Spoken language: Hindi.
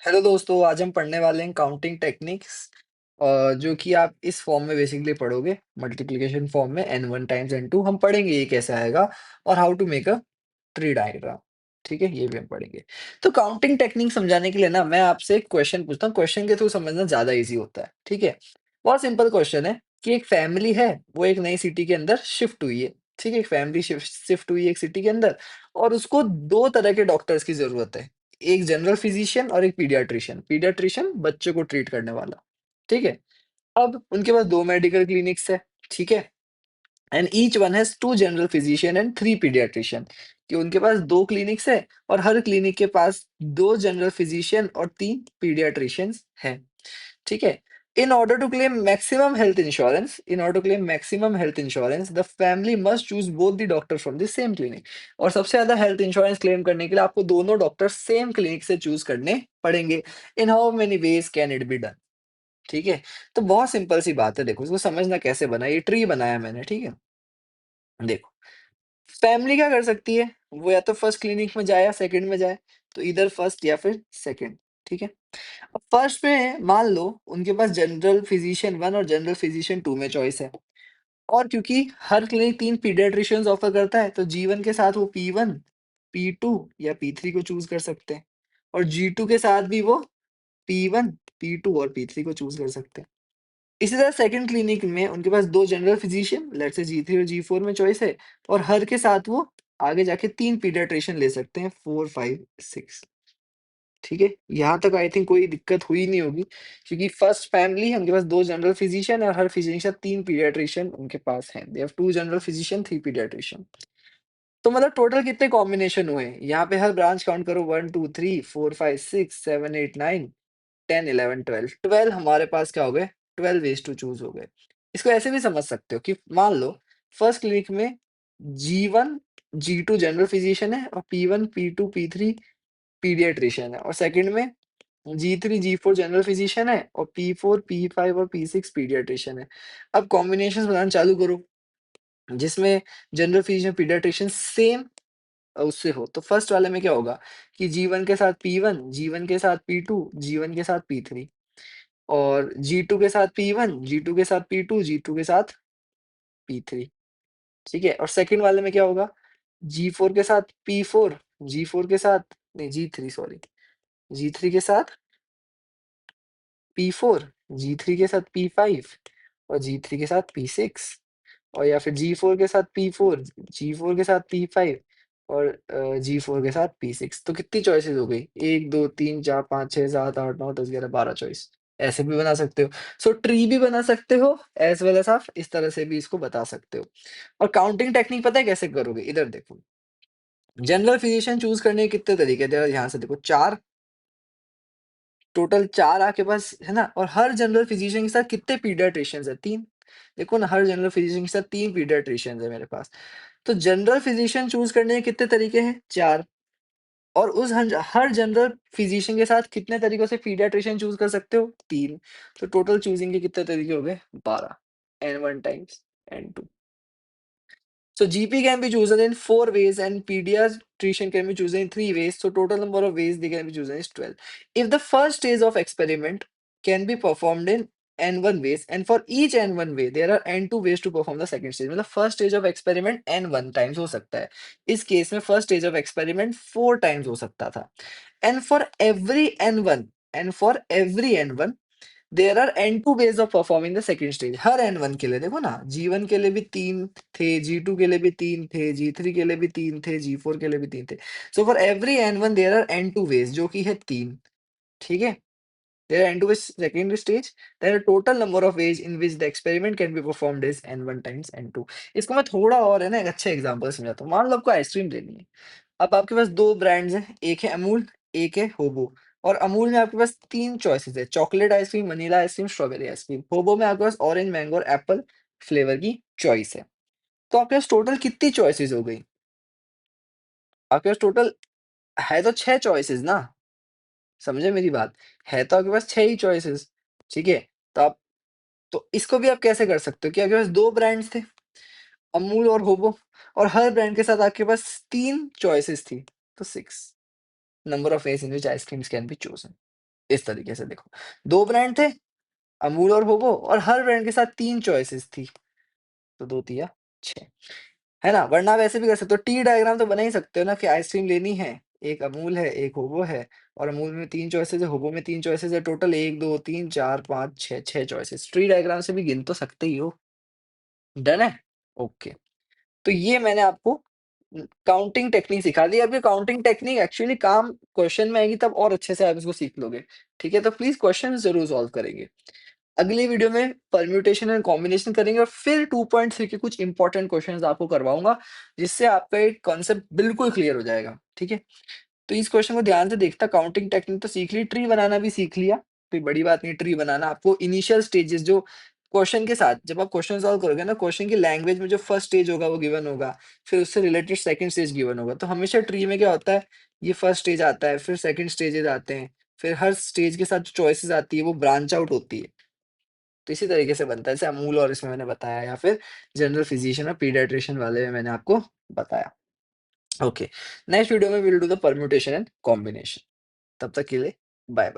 हेलो दोस्तों, आज हम पढ़ने वाले हैं काउंटिंग टेक्निक्स जो कि आप इस फॉर्म में बेसिकली पढ़ोगे मल्टीप्लिकेशन फॉर्म में n1 टाइम्स n2 हम पढ़ेंगे ये कैसे आएगा और how to make a tree diagram. ठीक है, ये भी हम पढ़ेंगे। तो काउंटिंग टेक्निक समझाने के लिए ना मैं आपसे एक क्वेश्चन पूछता हूँ, क्वेश्चन के थ्रू समझना ज्यादा इजी होता है। ठीक है, बहुत सिंपल क्वेश्चन है कि एक फैमिली है, वो एक नई सिटी के अंदर शिफ्ट हुई है। ठीक है, एक फैमिली शिफ्ट हुई है एक सिटी के अंदर और उसको दो तरह के डॉक्टर्स की जरूरत है, एक जनरल फिजिशियन और एक पीडियाट्रिशियन। पीडियाट्रिशियन बच्चों को ट्रीट करने वाला। ठीक है, अब उनके पास दो मेडिकल क्लिनिक्स है। ठीक है, and each one has two general physician and three paediatrician, कि उनके पास दो क्लिनिक्स है और हर क्लिनिक के पास दो जनरल फिजिशियन और तीन पीडियाट्रिशियंस हैं। ठीक है, in order to claim maximum health insurance the family must choose both the doctor from the same clinic। और सबसे ज्यादा हेल्थ इंश्योरेंस क्लेम करने के लिए आपको दोनों डॉक्टर सेम क्लिनिक से चूज करने पड़ेंगे। In how many ways can it be done. ठीक है, तो बहुत सिंपल सी बात है, देखो इसको समझना कैसे बना, ये ट्री बनाया मैंने। ठीक है, देखो फैमिली क्या कर सकती है, वो या तो फर्स्ट क्लिनिक में जाए या सेकंड में जाए, तो इधर फर्स्ट या फिर सेकंड। ठीक है, अब फर्स्ट में मान लो उनके पास जनरल फिजिशियन वन और जनरल फिजिशियन टू में चॉइस है, और क्योंकि हर क्लिनिक तीन पीडियाट्रिशियंस ऑफर करता है तो जी1 के साथ वो पी1, पी2 या पी3 को चूज कर सकते हैं, और जी2 के साथ भी वो पी1, पी2 और पी3 को चूज कर सकते हैं। इसी तरह सेकंड क्लिनिक में उनके पास दो जनरल फिजिशियन लेट्स से जी3 और जी4 में चॉइस है, और हर के साथ वो आगे जाके तीन पीडियाट्रिशियन ले सकते हैं, 4, 5, 6। ठीक है, यहाँ तक आई थिंक कोई दिक्कत हुई नहीं होगी, क्योंकि फर्स्ट फैमिली है, उनके पास दो जनरल फिजिशियन और हर फिजिशियन के साथ तीन पीडियाट्रिशियन उनके पास हैं। They have two general physician, three paediatrician. तो मतलब टोटल कितने कॉम्बिनेशन हुए? यहाँ पे हर ब्रांच काउंट करो, 1, 2, 3, 4, 5, 6, 7, 8, 9, 10, 11, 12। 12 हमारे पास क्या हो गए? 12 वेज टू चूज हो गए। इसको ऐसे भी समझ सकते हो कि मान लो फर्स्ट क्लिनिक में जी1, जी2 जनरल फिजिशियन है और पी1, पी2, पी3 पीडियाट्रिशियन है, और सेकंड में जी3, जी4 जनरल फिजिशियन है और पी4, पी5 और पी6 पीडियाट्रिशियन है। अब कॉम्बिनेशंस बनाना चालू करो जिसमें जनरल फिजिशियन पीडियाट्रिशियन सेम उससे हो। तो फर्स्ट वाले में क्या होगा कि जी1 के साथ पी1, जी1 के साथ पी2, जी1 के साथ पी3, और जी2 के साथ पी1, जी2 के साथ पी2, जी2 के साथ पी3। ठीक है, और सेकंड वाले में क्या होगा, जी4 के साथ पी4, जी4 के साथ नहीं जी3 सॉरी, जी3 के साथ P4, G3 के साथ P5 और G3 के साथ P6, और या फिर G4 के साथ P4, G4 के साथ P5 और G4 के साथ P6। तो कितनी चॉइसेस हो गई? 1, 2, 3, 4, 5, 6, 7, 8, 9, 10, 11, 12 चॉइस। ऐसे भी बना सकते हो। सो ट्री भी बना सकते हो एज वेल एज आप इस तरह से भी इसको बता सकते हो। और काउंटिंग टेक्निक पता है कैसे करोगे? इधर देखो, जनरल फिजिशियन चूज करने के कितने तरीके थे, यहाँ से देखो, चार, टोटल 4 आपके पास है ना, और हर जनरल फिजिशियन के साथ कितने पीडियाट्रिशियंस है? 3। देखो ना, हर जनरल फिजिशियन के साथ 3 पीडियाट्रिशियंस है मेरे पास। तो जनरल फिजिशियन चूज़ करने के कितने तरीके हैं? 4। और उस हर जनरल फिजिशियन के साथ कितने तरीकों से पीडियाट्रिशियन चूज़ कर सकते हो? 3। तो टोटल चूज़िंग के कितने तरीके हो गए? 12। n1 times n2। So GP can be chosen in 4 ways and pediatrician can be chosen in 3 ways. So total number of ways they can be chosen is 12. If the first stage of experiment can be performed in n1 ways and for each n1 way there are n2 ways to perform the second stage. मतलब first stage of experiment n1 times हो सकता है। इस केस में first stage of experiment 4 times हो सकता था। And for every n1 there are n2 ways of performing the second stage. हर n1 के लिए देखो ना, जी1 के लिए भी 3 थे, जी2 के लिए भी 3 थे, जी3 के लिए भी 3 थे, जी4 के लिए भी 3 थे। So for every n1 there are n2 ways, जो कि है 3। ठीक है, there are n2 ways second stage, their total number of ways in which the experiment can be performed is n1 times n2। इसको मैं थोड़ा और है ना एक अच्छा एग्जांपल समझाता हूँ। मान लो आपको आइसक्रीम लेनी है। अब आपके पास 2 ब्रांड्स हैं, एक है अमूल, एक है होबो। और अमूल में आपके पास 3 चॉइसेस है, chocolate ice cream, vanilla ice cream, strawberry ice cream. होबो में आपके पास ऑरेंज, मैंगो और एप्पल फ्लेवर की चॉइस है। तो आपके पास टोटल कितनी चॉइसेस हो गई? आपके पास टोटल है तो 6 चॉइसेस ना, समझे मेरी बात? है तो आपके पास 6 ही चॉइसेस, ठीक है? तो आप तो इसको भी आप कैसे कर सकते हो कि आपके पास 2 ब्रांड्स थे, अमूल और होबो, और हर ब्रांड के साथ आपके पास 3 चॉइसेस थी, तो 6 number of ways in which ice creams can be chosen. इस तरीके से देखो, 2 ब्रांड थे, अमूल और होवो और हर ब्रांड के साथ 3 चॉइसेस थी, तो 2 तिया 6, है ना? वरना आप ऐसे भी कर सकते हो, टी डायग्राम तो बना ही सकते हो ना कि आइसक्रीम लेनी है, एक अमूल है, एक होवो है और अमूल में 3 चॉइसेस है, होवो में 3 चॉइसेस है, टोटल 1, 2, 3, 4, 5, 6, 6 चॉइसेस। ट्री डायग्राम से भी गिन तो सकते ही हो। डन है? ओके। तो ये मैंने आपको काउंटिंग टेक्निक सिखा दी। अब ये काउंटिंग टेक्निक एक्चुअली काम क्वेश्चन में आएगी तब और अच्छे से आप इसको सीख लोगे। ठीक है? तो प्लीज़ क्वेश्चन ज़रूर सॉल्व करेंगे। अगली वीडियो में परम्यूटेशन एंड कॉम्बिनेशन करेंगे और फिर 2.3 के कुछ इंपॉर्टेंट क्वेश्चन्स आपको करवाऊँगा, जिससे आपका एक कॉन्सेप्ट बिल्कुल क्लियर हो जाएगा। ठीक है? तो इस क्वेश्चन को ध्यान से देखना, काउंटिंग टेक्निक तो सीख ली, ट्री बनाना भी सीख लिया, कोई बड़ी बात नहीं ट्री बनाना। आपको इनिशियल स्टेजेस जो क्वेश्चन के साथ जब आप क्वेश्चन सॉल्व करोगे ना, क्वेश्चन की लैंग्वेज में जो फर्स्ट स्टेज होगा वो गिवन होगा, फिर उससे रिलेटेड सेकंड स्टेज गिवन होगा। तो हमेशा ट्री में क्या होता है, ये फर्स्ट स्टेज आता है, फिर सेकंड स्टेजेस आते हैं, फिर हर स्टेज के साथ जो चॉइसेस आती है वो ब्रांच आउट होती है। तो इसी तरीके से बनता है, जैसे अमूल और इसमें मैंने बताया या फिर जनरल फिजिशियन और पीडियाट्रिशियन वाले में मैंने आपको बताया। ओके, नेक्स्ट वीडियो में we will do the permutation and combination. तब तक के लिए बाय बाय।